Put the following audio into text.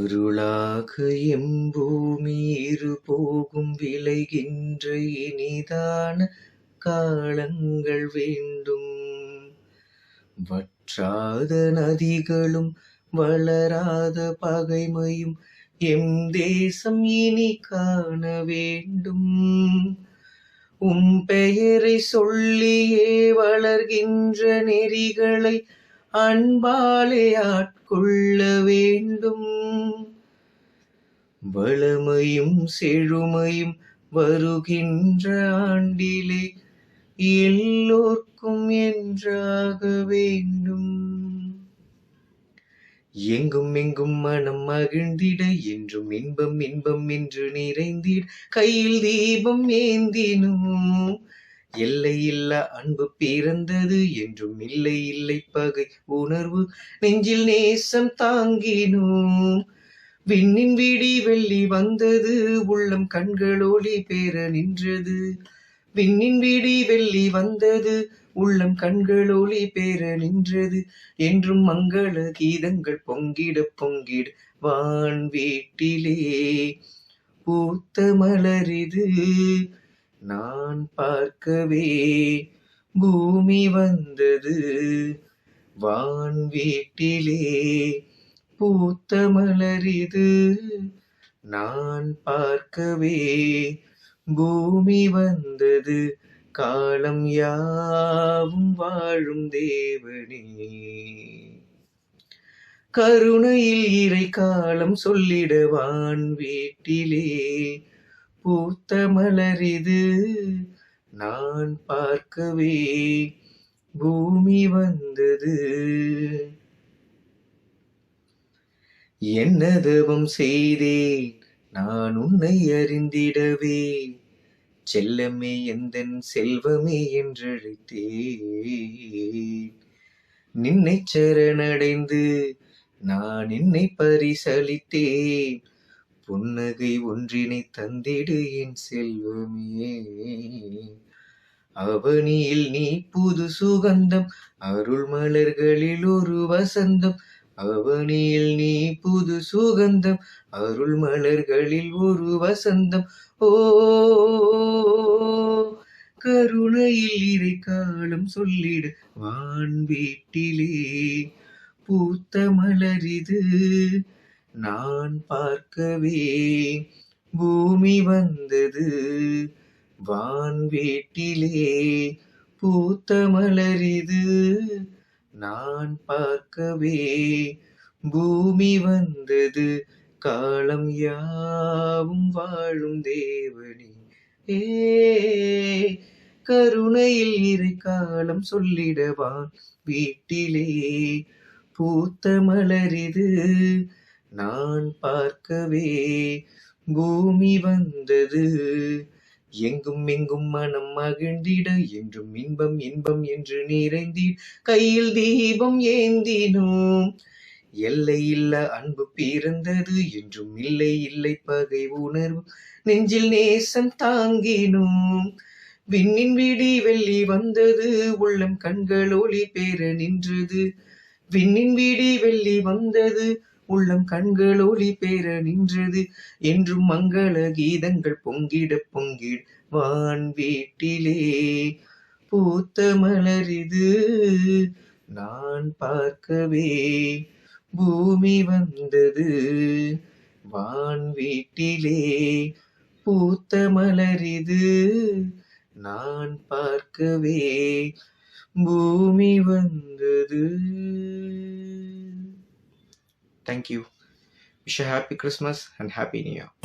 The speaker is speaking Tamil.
இருளாக எம்பூமி இருபோகும் விளைகின்ற இனிதான காலங்கள் வேண்டும். வற்றாத நதிகளும் வளராத பகைமையும் எம் தேசம் இனி காண வேண்டும். பெயரை சொல்லியே வளர்கின்ற நெறிகளை அன்பாலே ஆட்கொள்ள வேண்டும். வளமையும் செழுமையும் வருகின்ற ஆண்டிலே எல்லோர்க்கும் என்றாக வேண்டும். எங்கும் எங்கும் மனம் மகிழ்ந்திட என்றும் இன்பம் இன்பம் என்று நிறைந்திட கையில் தீபம் ஏந்தினோம். எல்லை இல்லா அன்பு பிறந்தது என்றும் இல்லை இல்லை பகை உணர்வு நெஞ்சில் நேசம் தாங்கினோம். விண்ணின் விடி வெள்ளி வந்தது உள்ளம் கண்கள் ஒளி பெற நின்றது. விண்ணின் விடி வெள்ளி வந்தது உள்ளம் கண்கள் ஒளி பெற நின்றது. என்றும் மங்கள கீதங்கள் பொங்கிட பொங்கிட வான் வீட்டிலே பூத்த மலரிது நான் பார்க்கவே பூமி வந்தது. வான் வீட்டிலே பூத்த மலரிது நான் பார்க்கவே பூமி வந்தது. காலம் யாவும் வாழும் தேவனே, கருணையில் இறை காலம் சொல்லிட வான் வீட்டிலே பூத்த மலரிது நான் பார்க்கவே பூமி வந்தது. என்ன தவம் செய்தேன் நான் உன்னை அறிந்திடவே, செல்லமே எந்தன் செல்வமே என்றழைத்தேன். நின்னை சரணடைந்து நான் என்னை பரிசளித்தேன். புன்னகை ஒன்றினை தந்திடு என் செல்வமே. அவனியில் நீ புது சுகந்தம் அருள் மலர்களில் ஒரு வசந்தம். அவனியில் நீ புது சுகந்தம் அருள் மலர்களில் ஒரு வசந்தம். ஓ கருணையில் இறை காலம் சொல்லிடு வான் வீட்டிலே பூத்த மலரிது நான் பார்க்கவே பூமி வந்தது. வான் வீட்டிலே பூத்த மலரிது நான் பார்க்கவே பூமி வந்தது. காலம் யாவும் வாழும் தேவனே, கருணையில் இறை காலம் சொல்லிடவான் வீட்டிலே பூத்த மலரிது நான் பார்க்கவே பூமி வந்தது. எங்கும் எங்கும் மனம் மகிழ்ந்திட என்றும் இன்பம் இன்பம் என்று நிறைந்திட கையில் தீபம் ஏந்தினோம். எல்லை இல்ல அன்பு பிறந்தது என்றும் இல்லை இல்லை பகை உணர்வு நெஞ்சில் நேசம் தாங்கினோம். விண்ணின் விடி வெள்ளி வந்தது உள்ளம் கண்கள் ஒளி பெற நின்றது. விண்ணின் விடி வெள்ளி வந்தது உள்ளம் கண்கள் ஒளி பெற நின்றது. என்றும் மங்கள கீதங்கள் பொங்கிட பொங்கிட வான் வீட்டிலே பூத்த மலரிது நான் பார்க்கவே பூமி வந்தது. வான் வீட்டிலே பூத்த மலரிது நான் பார்க்கவே பூமி வந்தது. Thank you. Wish a happy Christmas and happy New Year.